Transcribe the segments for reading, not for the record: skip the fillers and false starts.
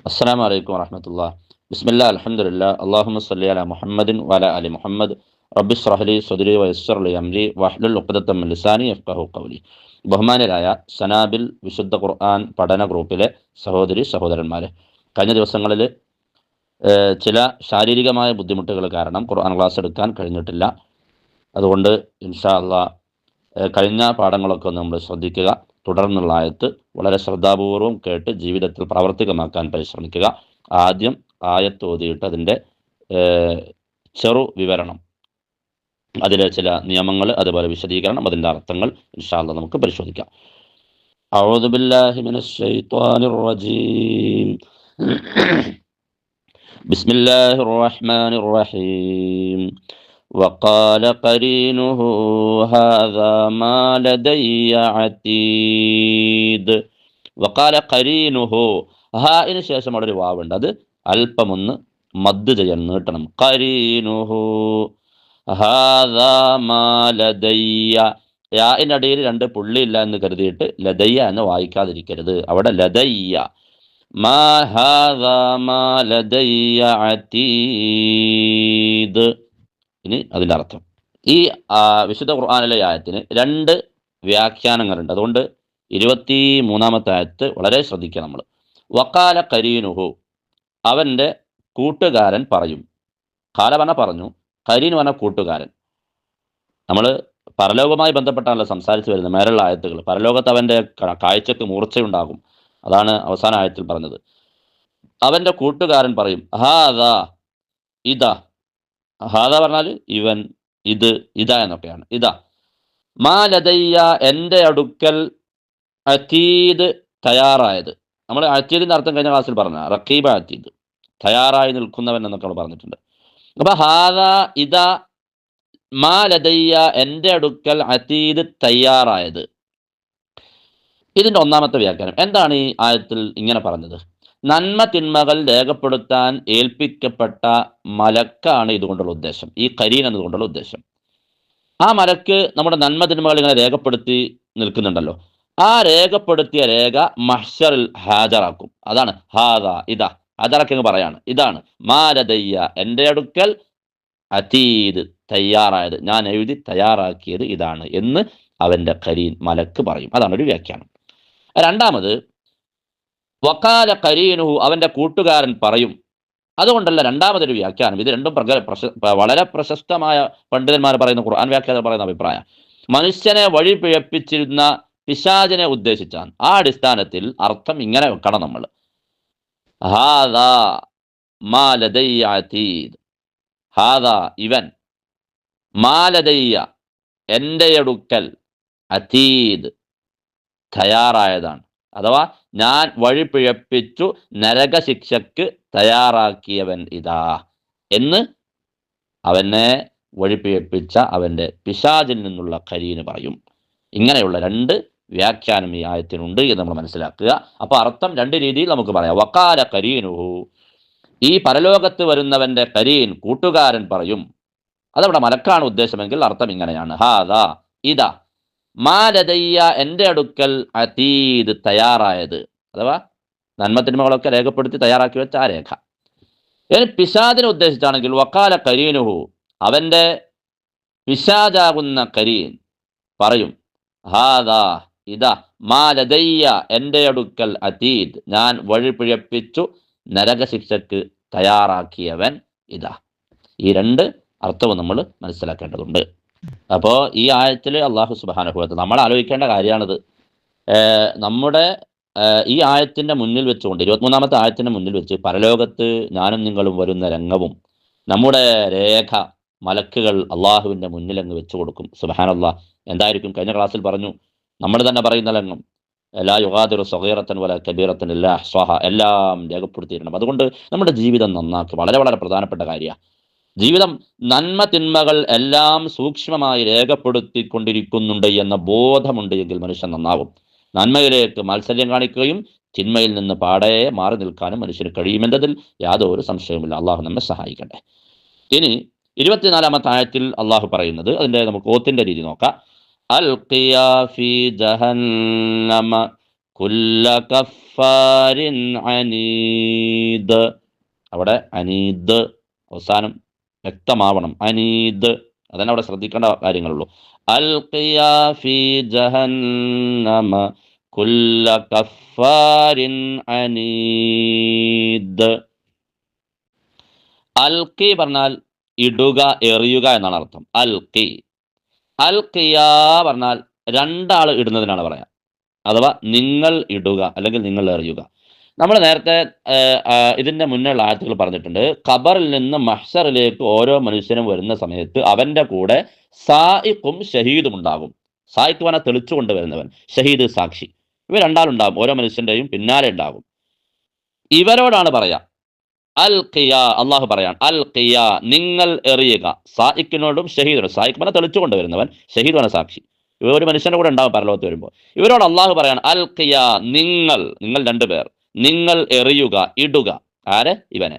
അസ്സലാമു അലൈക്കും വറഹ്മത്തുള്ളാഹി. ബിസ്മില്ലാഹി അൽഹംദുലില്ലാഹ് അല്ലാഹുമ്മ സ്വല്ലി അലാ മുഹമ്മദിൻ വഅലാ അലി മുഹമ്മദ് റബ്ബി ഇശ്റഹ് ലി സ്വദ്രി വയസ്സിർ ലി അംരി വഹ്ലുൽ ഉഖ്ദത്തം മിൻ ലിസാനി യഫ്ഖഹു ഖൗലി. ബഹുമാനരായ സനാബിൽ വിശുദ്ധ ഖുർആൻ പഠന ഗ്രൂപ്പിലെ സഹോദരി സഹോദരന്മാരെ, കഴിഞ്ഞ ദിവസങ്ങളിൽ ചില ശാരീരികമായ ബുദ്ധിമുട്ടുകൾ കാരണം ഖുർആൻ ക്ലാസ് എടുക്കാൻ കഴിഞ്ഞിട്ടില്ല. അതുകൊണ്ട് ഇൻഷാ അള്ളാഹ് കഴിഞ്ഞ പാഠങ്ങളൊക്കെ ഒന്ന് നമ്മൾ ശ്രദ്ധിക്കുക. തുടർന്നുള്ള ആയത്ത് വളരെ ശ്രദ്ധാപൂർവം കേട്ട് ജീവിതത്തിൽ പ്രാവർത്തികമാക്കാൻ പരിശ്രമിക്കുക. ആദ്യം ആയത്ത് ഓതിയിട്ട് അതിൻ്റെ ചെറു വിവരണം, അതിലെ ചില നിയമങ്ങൾ, അതുപോലെ വിശദീകരണം, അതിൻ്റെ അർത്ഥങ്ങൾ ഇൻഷാ അല്ലാഹ് നമുക്ക് പരിശോധിക്കാം. അഊദു ബില്ലാഹി മിനശ് ശൈത്വാനിർ റജീം. ബിസ്മില്ലാഹിർ റഹ്മാനിർ റഹീം. وقال قرينه هذا ما لدي عتيد. വക്കാല ഖരീനുഹു, ഹാഇന് ശേഷം അവിടെ ഒരു വാവുണ്ട്, അത് അല്പമൊന്ന് മദ് ചെയ്യാൻ, നീട്ടണം. ഖരീനുഹു ഹാദാ മാ ലദയ്യ, യാഇന്റെ അടിയിൽ രണ്ട് പുള്ളിയില്ല എന്ന് കരുതിയിട്ട് ലദയ്യ എന്ന് വായിക്കാതിരിക്കരുത്. അവിടെ ലദയ്യ. മാ ഹാദാ മാ ലദയ്യ അതീദ്. ഇനി അതിൻ്റെ അർത്ഥം. ഈ വിശുദ്ധ ഖുർആനിലെ ആയത്തിന് രണ്ട് വ്യാഖ്യാനങ്ങളുണ്ട്. അതുകൊണ്ട് 23-ാമത്തെ ആയത്ത് വളരെ ശ്രദ്ധിക്കുക നമ്മൾ. വക്കാല കരീനുഹു, അവൻ്റെ കൂട്ടുകാരൻ പറയും. കാല പറഞ്ഞ പറഞ്ഞു, കരീൻ പറഞ്ഞ കൂട്ടുകാരൻ. നമ്മൾ പരലോകവുമായി ബന്ധപ്പെട്ടാണല്ലോ സംസാരിച്ച് വരുന്നത്. മേലുള്ള ആയത്തുകൾ പരലോകത്ത് അവൻ്റെ കാഴ്ചക്ക് മൂർച്ചയുണ്ടാകും. അതാണ് അവസാന ആയത്തിൽ പറഞ്ഞത്. അവൻ്റെ കൂട്ടുകാരൻ പറയും, ഹാദാ, ഇതാ. ഹാദ പറഞ്ഞാൽ ഇവൻ, ഇത്, ഇതാ എന്നൊക്കെയാണ്. ഇതാ. മാ ലദയ്യ, എൻ്റെ അടുക്കൽ, അതീദ്, തയ്യാറായത്. നമ്മൾ അതീദിൻ്റെ അർത്ഥം കഴിഞ്ഞ ക്ലാസ്സിൽ പറഞ്ഞ റഖീബ അതീദ്, തയ്യാറായി നിൽക്കുന്നവൻ എന്നൊക്കെ നമ്മൾ പറഞ്ഞിട്ടുണ്ട്. അപ്പൊ ഹാദ, ഇതാ, മാ ലദയ്യ, എൻ്റെ അടുക്കൽ, അതീദ്, തയ്യാറായത്. ഇതിൻ്റെ ഒന്നാമത്തെ വ്യാഖ്യാനം എന്താണ്? ഈ ആയത്തിൽ ഇങ്ങനെ പറഞ്ഞത്, നന്മ തിന്മകൾ രേഖപ്പെടുത്താൻ ഏൽപ്പിക്കപ്പെട്ട മലക്കാണ് ഇതുകൊണ്ടുള്ള ഉദ്ദേശം, ഈ കരീൻ എന്നതുകൊണ്ടുള്ള ഉദ്ദേശം. ആ മലക്ക് നമ്മുടെ നന്മ തിന്മകൾ ഇങ്ങനെ രേഖപ്പെടുത്തി നിൽക്കുന്നുണ്ടല്ലോ. ആ രേഖപ്പെടുത്തിയ രേഖ മഹ്ശറിൽ ഹാജരാക്കും. അതാണ് ഹാദ, ഇതാ. ഹാജറാക്കി പറയാണ്, ഇതാണ് മാലദയ്യ, എൻ്റെ അടുക്കൽ, അതീദ്, തയ്യാറായത്, ഞാൻ എഴുതി തയ്യാറാക്കിയത് ഇതാണ് എന്ന് അവൻ്റെ കരീൻ, മലക്ക് പറയും. അതാണ് ഒരു വ്യാഖ്യാനം. രണ്ടാമത്, വക്കാല കരീനുഹു, അവൻ്റെ കൂട്ടുകാരൻ പറയും. അതുകൊണ്ടല്ല രണ്ടാമതൊരു വ്യാഖ്യാനം. ഇത് രണ്ടും വളരെ പ്രശസ്തമായ പണ്ഡിതന്മാർ പറയുന്ന, ഖുർആൻ വ്യാഖ്യാനം പറയുന്ന അഭിപ്രായം, മനുഷ്യനെ വഴി പിഴപ്പിച്ചിരുന്ന പിശാചിനെ ഉദ്ദേശിച്ചാണ്. ആ അടിസ്ഥാനത്തിൽ അർത്ഥം ഇങ്ങനെ വെക്കണം നമ്മൾ. ഹാദാ മാ ലദയ്യ അതീദ്, ഹാദാ, ഇവൻ, മാ ലദയ്യ, എൻ്റെ അടുക്കൽ, അതീദ്, തയ്യാറായതാണ്. അഥവാ ഞാൻ വഴി പിഴപ്പിച്ചു നരകശിക്ഷക്ക് തയ്യാറാക്കിയവൻ ഇതാ എന്ന് അവനെ വഴിപിഴപ്പിച്ച അവൻ്റെ പിശാചിൽ നിന്നുള്ള കരീന് പറയും. ഇങ്ങനെയുള്ള രണ്ട് വ്യാഖ്യാനം ഈ ആയത്തിനുണ്ട് എന്ന് നമ്മൾ മനസ്സിലാക്കുക. അപ്പോൾ അർത്ഥം രണ്ട് രീതിയിൽ നമുക്ക് പറയാം. വക്കാല കരീനുഹു, ഈ പരലോകത്ത് വരുന്നവൻ്റെ കരീൻ, കൂട്ടുകാരൻ പറയും. അതവിടെ മലക്കാണ് ഉദ്ദേശമെങ്കിൽ അർത്ഥം ഇങ്ങനെയാണ്, ഹാദാ, ഇതാ, മാ ലദയ്യ, എൻ്റെ അടുക്കൽ, അതീദ്, തയ്യാറായത്. അഥവാ നന്മത്തിന്മകളൊക്കെ രേഖപ്പെടുത്തി തയ്യാറാക്കി വെച്ച ആ രേഖ. ഇനി പിശാചിനെ ഉദ്ദേശിച്ചാണെങ്കിൽ വക്കാല കരീനുഹു, അവൻ്റെ പിശാചാകുന്ന കരീൻ പറയും, ഹാദാ, ഇതാ, മാ ലദയ്യ, എൻ്റെ അടുക്കൽ, അതീദ്, ഞാൻ വഴി പിഴപ്പിച്ചു നരകശിക്ഷക്ക് തയ്യാറാക്കിയവൻ ഇതാ. ഈ രണ്ട് അർത്ഥവും നമ്മൾ മനസ്സിലാക്കേണ്ടതുണ്ട്. അപ്പോൾ ഈ ആയത്തിൽ അള്ളാഹു സുബ്ഹാനഹു വ തആല, നമ്മൾ ആലോചിക്കേണ്ട കാര്യമാണിത്. നമ്മുടെ ഈ ആയത്തിൻ്റെ മുന്നിൽ വെച്ചുകൊണ്ട്, 23-ാമത്തെ ആയത്തിൻ്റെ മുന്നിൽ വെച്ച് പരലോകത്ത് ഞാനും നിങ്ങളും വരുന്ന രംഗവും നമ്മുടെ രേഖ മലക്കുകൾ അള്ളാഹുവിൻ്റെ മുന്നിലങ്ങ് വെച്ചു കൊടുക്കും. സുബ്ഹാനല്ലാഹ്. എന്തായിരിക്കും? കഴിഞ്ഞ ക്ലാസ്സിൽ പറഞ്ഞു, നമ്മൾ തന്നെ പറയുന്ന രംഗം, ലാ യുഗാദിറു സഗീറത്തൻ വല കബീറത്തൻ ഇല്ലാ അഹ്സാഹാ, എല്ലാം രേഖപ്പെടുത്തിയിരണം. അതുകൊണ്ട് നമ്മുടെ ജീവിതം നന്നാക്കുക, വളരെ വളരെ പ്രധാനപ്പെട്ട കാര്യമാണ്. ജീവിതം, നന്മ തിന്മകൾ എല്ലാം സൂക്ഷ്മമായി രേഖപ്പെടുത്തിക്കൊണ്ടിരിക്കുന്നുണ്ട് എന്ന ബോധമുണ്ട് എങ്കിൽ മനുഷ്യൻ നന്നാവും. നന്മയിലേക്ക് മാത്സര്യം കാണിക്കുകയും തിന്മയിൽ നിന്ന് പാടെ മാറി നിൽക്കാനും മനുഷ്യന് കഴിയുമെന്നതിൽ യാതൊരു സംശയവുമില്ല. അള്ളാഹു നമ്മെ സഹായിക്കട്ടെ. ഇനി 24-ാമത്തെ ആയത്തിൽ അള്ളാഹു പറയുന്നത്, അതിൻ്റെ നമുക്ക് ഓത്തിൻ്റെ രീതി നോക്കാം. അൽഖിയാ ഫീ ജഹന്നമ കുല്ല കഫാരിൻ അനീദ്. അവിടെ അനീദ് അവസാനം വ്യക്തമാവണം. അനീദ് അതന്നെ അവിടെ ശ്രദ്ധിക്കേണ്ട കാര്യങ്ങളുള്ളൂ. അൽഖിയാ ഫീ ജഹന്നമ കുല്ല കഫാരിൻ അനീദ്. അൽഖി പറഞ്ഞാൽ ഇടുക, എറിയുക എന്നാണ് അർത്ഥം. അൽഖി. അൽഖിയാ പറഞ്ഞാൽ രണ്ടാൾ ഇടുന്നതിനാണ് പറയാ, അഥവാ നിങ്ങൾ ഇടുക അല്ലെങ്കിൽ നിങ്ങൾ എറിയുക. നമ്മൾ നേരത്തെ ഇതിന്റെ മുന്നുള്ള ആയത്തുകൾ പറഞ്ഞിട്ടുണ്ട്. ഖബറിൽ നിന്ന് മഹ്ശറിലേക്ക് ഓരോ മനുഷ്യനും വരുന്ന സമയത്ത് അവന്റെ കൂടെ സായിഖും ഷഹീദും ഉണ്ടാകും. സായിഖ് പറഞ്ഞാൽ തെളിച്ചു കൊണ്ടുവരുന്നവൻ, ഷഹീദ് സാക്ഷി. ഇവർ രണ്ടാളുണ്ടാകും, ഓരോ മനുഷ്യന്റെയും പിന്നാലെ ഉണ്ടാകും. ഇവരോടാണ് പറയാ അൽ ഖിയാ. അള്ളാഹു പറയാൻ അൽ ഖിയാ, നിങ്ങൾ എറിയുക. സായിഖിനോടും ഷഹീദിനോടും, സായിഖ് പറഞ്ഞാൽ തെളിച്ചു കൊണ്ടുവരുന്നവൻ, ഷഹീദ് പറഞ്ഞ സാക്ഷി. ഇവർ ഒരു മനുഷ്യന്റെ കൂടെ ഉണ്ടാകും പരലോകത്ത് വരുമ്പോൾ. ഇവരോട് അള്ളാഹു പറയാണ് അൽ ഖിയാ, നിങ്ങൾ രണ്ടുപേർ, നിങ്ങൾ എറിയുക, ഇടുക. ആരെ? ഇവനെ.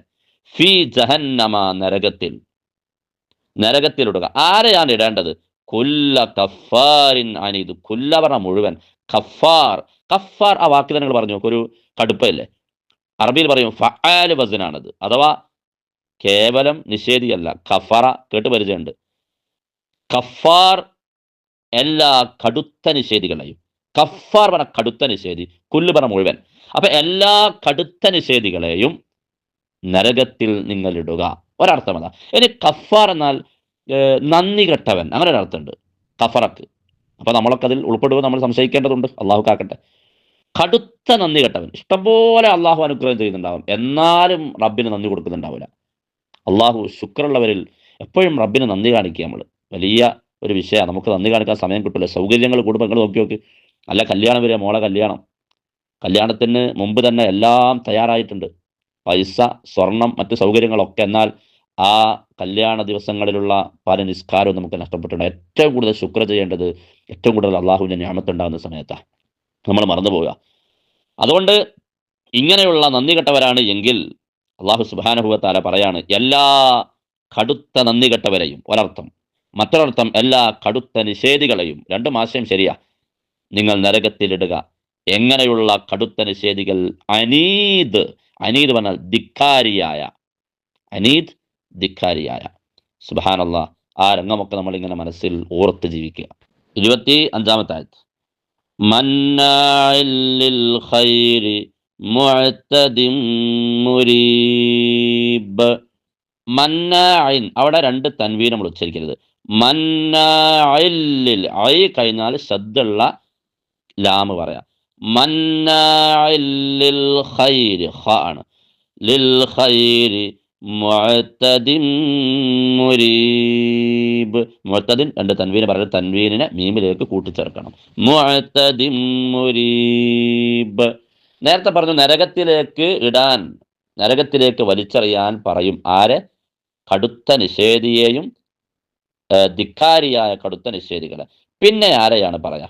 ഫി ജഹന്നമ, നരകത്തിലിടുക. ആരെയാണ് ഇടേണ്ടത്? കുല്ല കഫാരിൻ അനീദ്. കുല്ല പറഞ്ഞ മുഴുവൻ, കഫാർ. കഫാർ ആ വാക്ക് തന്നെ നിങ്ങൾ പറഞ്ഞു നോക്ക്, ഒരു കടുപ്പല്ലേ. അറബിയിൽ പറയും ഫഅൽ വസനാണത്, അഥവാ കേവലം നിഷേധിയല്ല. കഫറ കേട്ട് പരിചയമുണ്ട്. കഫാർ എല്ലാ കടുത്ത നിഷേധികളെയും. കഫാർ പറഞ്ഞ കടുത്ത നിഷേധി, കുല്ല് പറഞ്ഞ മുഴുവൻ. അപ്പൊ എല്ലാ കടുത്ത നിഷേധികളെയും നരകത്തിൽ നിങ്ങൾ ഇടുക. ഒരർത്ഥം അതാ. ഇനി കഫാർ എന്നാൽ നന്ദി കെട്ടവൻ, അങ്ങനെ ഒരർത്ഥമുണ്ട് കഫറക്ക്. അപ്പൊ നമ്മളൊക്കെ അതിൽ ഉൾപ്പെടുക നമ്മൾ സംശയിക്കേണ്ടതുണ്ട്. അള്ളാഹു കാക്കട്ടെ. കടുത്ത നന്ദി കെട്ടവൻ. ഇഷ്ടംപോലെ അള്ളാഹു അനുഗ്രഹം ചെയ്യുന്നുണ്ടാവും, എന്നാലും റബ്ബിന് നന്ദി കൊടുക്കുന്നുണ്ടാവില്ല. അള്ളാഹു ശുക്രുള്ളവരിൽ എപ്പോഴും റബ്ബിന് നന്ദി കാണിക്കുക. നമ്മൾ വലിയ ഒരു വിഷയമാണ്. നമുക്ക് നന്ദി കാണിക്കാൻ സമയം കിട്ടില്ല. സൗകര്യങ്ങൾ കൂടുമ്പോൾ നിങ്ങൾ നോക്കി നോക്ക്. അല്ല കല്യാണം വരെ, മോളെ കല്യാണത്തിന് മുമ്പ് തന്നെ എല്ലാം തയ്യാറായിട്ടുണ്ട്. പൈസ, സ്വർണം, മറ്റു സൗകര്യങ്ങളൊക്കെ. എന്നാൽ ആ കല്യാണ ദിവസങ്ങളിലുള്ള പല നിസ്കാരവും നമുക്ക് നഷ്ടപ്പെട്ടിട്ടുണ്ട്. ഏറ്റവും കൂടുതൽ ശുക്ർ ചെയ്യേണ്ടത്, ഏറ്റവും കൂടുതൽ അള്ളാഹുവിൻ്റെ ഞാമത്തുണ്ടാകുന്ന സമയത്താണ്. നമ്മൾ മറന്നു പോവുക. അതുകൊണ്ട് ഇങ്ങനെയുള്ള നന്ദി കെട്ടവരാണ് എങ്കിൽ അള്ളാഹു സുബ്ഹാനഹു വ തആല പറയാണ് എല്ലാ കടുത്ത നന്ദി കെട്ടവരെയും, ഒരർത്ഥം. മറ്റൊരർത്ഥം എല്ലാ കടുത്ത നിഷേധികളെയും. രണ്ടും ആശയം ശരിയാ. നിങ്ങൾ നരകത്തിലിടുക. എങ്ങനെയുള്ള കടുത്ത നിഷേധികൾ? അനീദ്. അനീദ് പറഞ്ഞാൽ ധിക്കാരിയായ. അനീദ്, ധിക്കാരിയായ. സുബ്ഹാനല്ലാഹ്. ആ രംഗമൊക്കെ നമ്മളിങ്ങനെ മനസ്സിൽ ഓർത്ത് ജീവിക്കുക. 25-ാമത്തെ ആയത്ത്. മന്നാഇൻ ലിൽ ഖൈരി മുഅ്തദിൻ മുരീബ്. മന്നാഇൻ, അവിടെ രണ്ട് തൻവീൻ നമ്മൾ ഉച്ചരിക്കരുത്. മന്നാഇൻ ലിൽ, ഐ കഴിഞ്ഞാൽ ശബ്ദമുള്ള ലാമ് പറയാം. മന്നാഇൻ ലിൽ ഖൈരി, ഖ ആണ്. ലിൽ ഖൈരി മുഅ്തദിൻ മുരീബ്. മുഅ്തദിൻ രണ്ട് തൻവീന് പറയുന്നത്, തൻവീനിനെ മീമിലേക്ക് കൂട്ടിച്ചേർക്കണം. മുഅ്തദിൻ മുരീബ്. നേരത്തെ പറഞ്ഞു നരകത്തിലേക്ക് ഇടാൻ, നരകത്തിലേക്ക് വലിച്ചെറിയാൻ പറയും. ആരെ? കടുത്ത നിഷേധിയെയും ധിക്കാരിയായ കടുത്ത നിഷേധികളെ. പിന്നെ ആരെയാണ് പറയാ?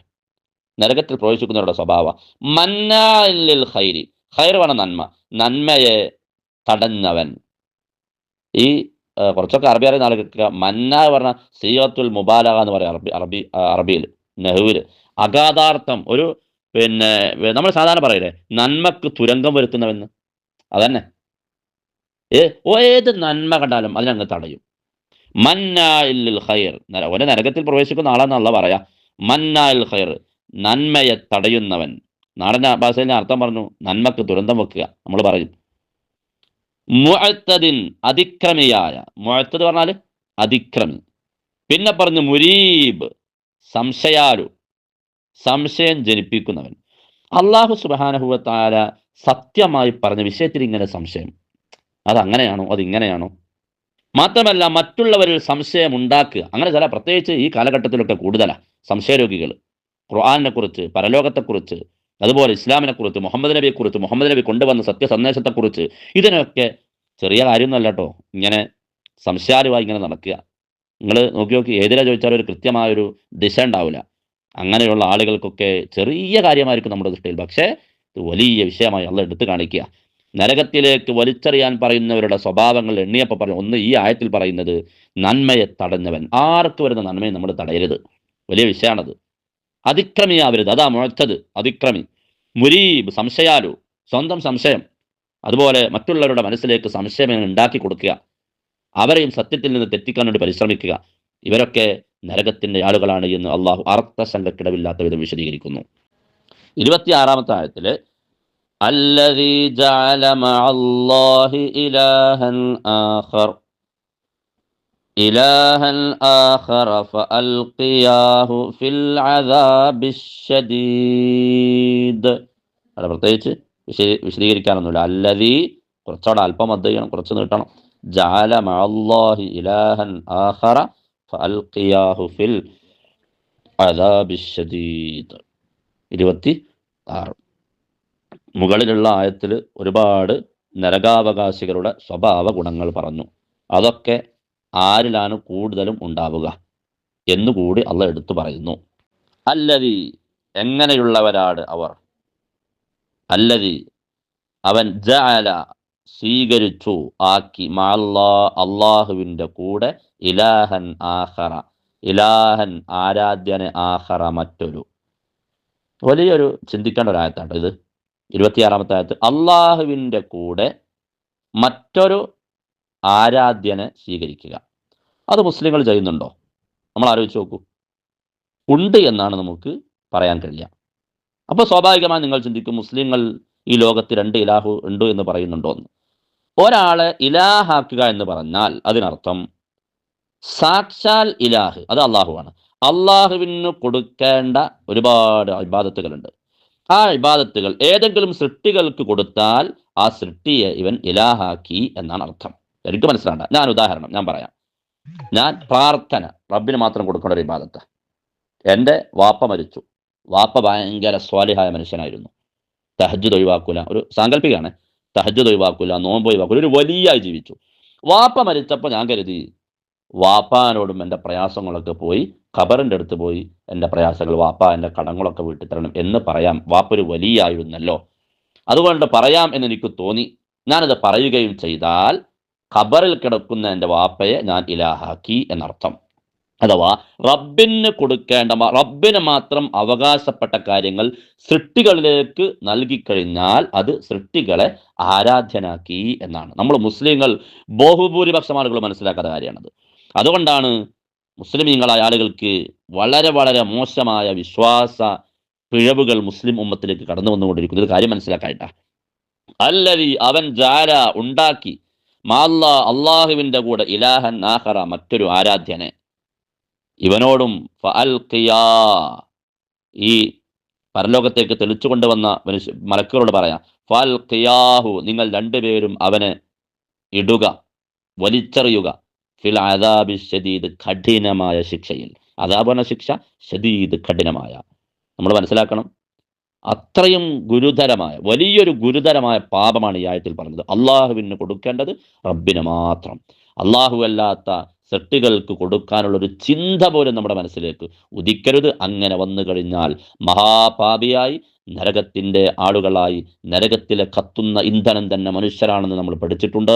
നരകത്തിൽ പ്രവേശിക്കുന്നവരുടെ സ്വഭാവം. മന്നാഇൻ ലിൽ ഖൈരി, ഖൈർ പറഞ്ഞ നന്മ, നന്മയെ തടഞ്ഞവൻ. ഈ കുറച്ചൊക്കെ അറബി അറിയുന്ന ആളുകൾക്ക് മന്ന പറഞ്ഞ സീയത്തുൽ മുബാലഗ എന്ന് പറയാം അറബിയിൽ, നെഹുവിൽ. അഗാധാർത്ഥം, ഒരു പിന്നെ നമ്മൾ സാധാരണ പറയില്ലേ നന്മക്ക് തുരങ്കം വരുത്തുന്നവെന്ന്, അതന്നെ. ഏത് നന്മ കണ്ടാലും അതിനങ്ങ് തടയും. മന്നാഇൻ ലിൽ ഖൈർ, ഒരു നരകത്തിൽ പ്രവേശിക്കുന്ന ആളെന്നല്ല പറയാ. മന്നാഇൽ ഖൈർ, നന്മയെ തടയുന്നവൻ. നാടൻ ഭാഷയിൽ അർത്ഥം പറഞ്ഞു, നന്മക്ക് ദുരന്തം വെക്കുക നമ്മൾ പറയും. മുഅ്തദിൻ, അതിക്രമിയായ. മുഅ്തദ് പറഞ്ഞാൽ അതിക്രമി. പിന്നെ പറഞ്ഞു മുരീബ്, സംശയാലു, സംശയം ജനിപ്പിക്കുന്നവൻ. അള്ളാഹു സുബ്ഹാനഹു വ തആല സത്യമായി പറഞ്ഞ വിഷയത്തിൽ ഇങ്ങനെ സംശയം, അതങ്ങനെയാണോ, അതിങ്ങനെയാണോ? മാത്രമല്ല മറ്റുള്ളവരിൽ സംശയം ഉണ്ടാക്കുക. അങ്ങനെ ചില, പ്രത്യേകിച്ച് ഈ കാലഘട്ടത്തിലൊക്കെ കൂടുതലാണ് സംശയരോഗികൾ. ഖുർആനെ കുറിച്ച്, പരലോകത്തെക്കുറിച്ച്, അതുപോലെ ഇസ്ലാമിനെക്കുറിച്ച്, മുഹമ്മദ് നബിയെക്കുറിച്ച്, മുഹമ്മദ് നബി കൊണ്ടുവന്ന സത്യസന്ദേശത്തെക്കുറിച്ച്, ഇതിനൊക്കെ ചെറിയ കാര്യമൊന്നുമല്ല കേട്ടോ. ഇങ്ങനെ സംശയാലുമായി ഇങ്ങനെ നടക്കുക. നിങ്ങൾ നോക്കി നോക്കി, ഏതിലാ ചോദിച്ചാലും ഒരു കൃത്യമായൊരു ദിശ ഉണ്ടാവില്ല. അങ്ങനെയുള്ള ആളുകൾക്കൊക്കെ ചെറിയ കാര്യമായിരിക്കും നമ്മുടെ ദൃഷ്ടിയിൽ, പക്ഷേ ഇത് വലിയ വിഷയമായി അള്ളാഹ് എടുത്തു കാണിക്കുക. നരകത്തിലേക്ക് വലിച്ചെറിയാൻ പറയുന്നവരുടെ സ്വഭാവങ്ങൾ എണ്ണിയപ്പോൾ പറഞ്ഞു. ഒന്ന്, ഈ ആയത്തിൽ പറയുന്നത് നന്മയെ തടഞ്ഞവൻ. ആർക്ക് വരുന്ന നന്മയെ നമ്മൾ തടയരുത്, വലിയ വിഷയമാണത്. അതിക്രമിയാവരുത്, അതാ മുഅ്തദ്, അതിക്രമി. മുരീബ് സംശയാലു, സ്വന്തം സംശയം, അതുപോലെ മറ്റുള്ളവരുടെ മനസ്സിലേക്ക് സംശയം ഉണ്ടാക്കി കൊടുക്കുക, അവരെയും സത്യത്തിൽ നിന്ന് തെറ്റിക്കാൻ വേണ്ടി പരിശ്രമിക്കുക, ഇവരൊക്കെ നരകത്തിന്റെ ആളുകളാണ് എന്ന് അള്ളാഹു അർത്ഥസംഘക്കിടവില്ലാത്ത വിധം വിശദീകരിക്കുന്നു. 26-ാമത്തെ ആയത്തില് അല്ലദീ ജഅല മഅല്ലാഹി ഇലാഹൻ ആഖറ ഫഅൽഖിയാഹു ഫിൽ അദാബിശ് ശദീദ്. അവിടെ പ്രത്യേകിച്ച് വിശദീകരിക്കാനൊന്നുമില്ല. അല്ലദീ കുറച്ചവിടെ അല്പം അദ്ദയ്യണം, കുറച്ച് നീട്ടണം. ജഅല മഅല്ലാഹി ഇലാഹൻ ആഖറ ഫഅൽഖിയാഹു ഫിൽ അദാബിശ് ശദീദ്. 26. മുകളിലുള്ള ആയത്തിൽ ഒരുപാട് നരകാവകാശികളുടെ സ്വഭാവ ഗുണങ്ങൾ പറഞ്ഞു. അതൊക്കെ ആരിലാണ് കൂടുതലും ഉണ്ടാവുക എന്നുകൂടി അള്ളാഹ് എടുത്തു പറയുന്നു. അല്ലദീ എങ്ങനെയുള്ളവരാണ് അവർ? അല്ലദീ അവൻ ജഅല സ്വീകരിച്ചു, ആക്കി, അള്ളാഹുവിൻ്റെ കൂടെ ഇലാഹൻ ആഖറ, ഇലാഹൻ ആരാധ്യനെ, ആഖറ മറ്റൊരു. വലിയൊരു ചിന്തിക്കേണ്ട ഒരു ആയത്താണ് ഇത്. 26-ാമത്തെ ആയത്ത് അള്ളാഹുവിൻ്റെ കൂടെ മറ്റൊരു ആരാധ്യനെ സ്വീകരിക്കുക. അത് മുസ്ലിങ്ങൾ ചെയ്യുന്നുണ്ടോ? നമ്മൾ ആലോചിച്ച് നോക്കൂ. ഉണ്ട് എന്നാണ് നമുക്ക് പറയാൻ കഴിയുക. അപ്പോൾ സ്വാഭാവികമായി നിങ്ങൾ ചിന്തിക്കും, മുസ്ലിങ്ങൾ ഈ ലോകത്ത് 2 ഇലാഹു ഉണ്ട് എന്ന് പറയുന്നുണ്ടോ എന്ന്. ഒരാളെ ഇലാഹാക്കുക എന്ന് പറഞ്ഞാൽ അതിനർത്ഥം സാക്ഷാൽ ഇലാഹ് അത് അള്ളാഹുവാണ്. അള്ളാഹുവിന് കൊടുക്കേണ്ട ഒരുപാട് ഇബാദത്തുകളുണ്ട്. ആ ഇബാദത്തുകൾ ഏതെങ്കിലും സൃഷ്ടികൾക്ക് കൊടുത്താൽ ആ സൃഷ്ടിയെ ഇവൻ ഇലാഹാക്കി എന്നാണ് അർത്ഥം. എനിക്ക് മനസ്സിലാണ്ട. ഞാൻ പറയാം. ഞാൻ പ്രാർത്ഥന റബ്ബിന് മാത്രം കൊടുക്കേണ്ട ഒരു ഇബാദത്ത്. എൻ്റെ വാപ്പ മരിച്ചു. വാപ്പ ഭയങ്കര സ്വാലിഹായ മനുഷ്യനായിരുന്നു. തഹജ്ജുദ് ഒഴിവാക്കൂല, ഒരു സാങ്കല്പികമാണ്. തഹജ്ജുദ് ഒഴിവാക്കൂല, നോമ്പ് ഒഴിവാക്കൂല, ഒരു വലിയായി ജീവിച്ചു. വാപ്പ മരിച്ചപ്പോൾ ഞാൻ കരുതി വാപ്പാനോടും എൻ്റെ പ്രയാസങ്ങളൊക്കെ പോയി ഖബറിൻ്റെ അടുത്ത് പോയി എൻ്റെ പ്രയാസങ്ങൾ, വാപ്പ എൻ്റെ കടങ്ങളൊക്കെ വീട്ടിൽ തരണം എന്ന് പറയാം. വാപ്പ ഒരു വലിയായിരുന്നല്ലോ, അതുകൊണ്ട് പറയാം എന്നെനിക്ക് തോന്നി. ഞാനത് പറയുകയും ചെയ്താൽ ഖബറിൽ കിടക്കുന്ന എൻ്റെ വാപ്പയെ ഞാൻ ഇലാഹാക്കി എന്നർത്ഥം. അഥവാ റബ്ബിന് കൊടുക്കേണ്ട, റബ്ബിന് മാത്രം അവകാശപ്പെട്ട കാര്യങ്ങൾ സൃഷ്ടികളിലേക്ക് നൽകിക്കഴിഞ്ഞാൽ അത് സൃഷ്ടികളെ ആരാധ്യനാക്കി എന്നാണ്. നമ്മൾ മുസ്ലിങ്ങൾ ബഹുഭൂരിപക്ഷം ആളുകൾ മനസ്സിലാക്കാത്ത കാര്യമാണത്. അതുകൊണ്ടാണ് മുസ്ലിമീങ്ങളായ ആളുകൾക്ക് വളരെ വളരെ മോശമായ വിശ്വാസ പിഴവുകൾ മുസ്ലിം ഉമ്മത്തിലേക്ക് കടന്നു വന്നുകൊണ്ടിരിക്കുന്നത്. ഒരു കാര്യം മനസ്സിലാക്കായിട്ടാ. അല്ലദീ അവൻ ജഅല ഉണ്ടാക്കി, അള്ളാഹുവിൻ്റെ കൂടെ ഇലാഹൻ ആഖറ മറ്റൊരു ആരാധ്യനെ, ഇവനോടും ഫഅൽഖിയാ ഈ പരലോകത്തേക്ക് തെളിച്ചു കൊണ്ടുവന്ന മലക്കുകളോട് പറയാം, ഫഅൽഖിയാഹു നിങ്ങൾ രണ്ടുപേരും അവനെ ഇടുക, വലിച്ചെറിയുക, ഫിൽ അദാബി ശദീദ് കഠിനമായ ശിക്ഷയിൽ. അദാബ് ശിക്ഷ, ശദീദ് കഠിനമായ. നമ്മൾ മനസ്സിലാക്കണം, അത്രയും ഗുരുതരമായ വലിയൊരു ഗുരുതരമായ പാപമാണ് ഈ ആയത്തിൽ പറഞ്ഞത്. അള്ളാഹുവിന് കൊടുക്കേണ്ടത് റബ്ബിന് മാത്രം. അള്ളാഹു അല്ലാത്ത സൃഷ്ടികൾക്ക് കൊടുക്കാനുള്ളൊരു ചിന്ത പോലും നമ്മുടെ മനസ്സിലേക്ക് ഉദിക്കരുത്. അങ്ങനെ വന്നു കഴിഞ്ഞാൽ മഹാപാപിയായി നരകത്തിൻ്റെ ആളുകളായി, നരകത്തിലെ കത്തുന്ന ഇന്ധനം തന്നെ മനുഷ്യരാണെന്ന് നമ്മൾ പഠിച്ചിട്ടുണ്ട്.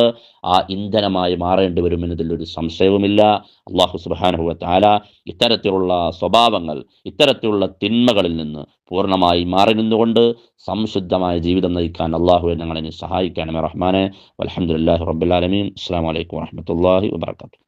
ആ ഇന്ധനമായി മാറേണ്ടി വരുമെന്നതിലൊരു സംശയവുമില്ല. അള്ളാഹു സുബ്ഹാനഹു വ തആല ഇത്തരത്തിലുള്ള സ്വഭാവങ്ങൾ, ഇത്തരത്തിലുള്ള തിന്മകളിൽ നിന്ന് പൂർണ്ണമായി മാറി നിന്നുകൊണ്ട് സംശുദ്ധമായ ജീവിതം നയിക്കാൻ അള്ളാഹു ഞങ്ങളെ സഹായിക്കണമേ റഹ്മാനെ. വൽഹംദുലില്ലാഹി റബ്ബിൽ ആലമീൻ. അസ്സലാമു അലൈക്കും വറഹ്മത്തുള്ളാഹി വബറകാതുഹു.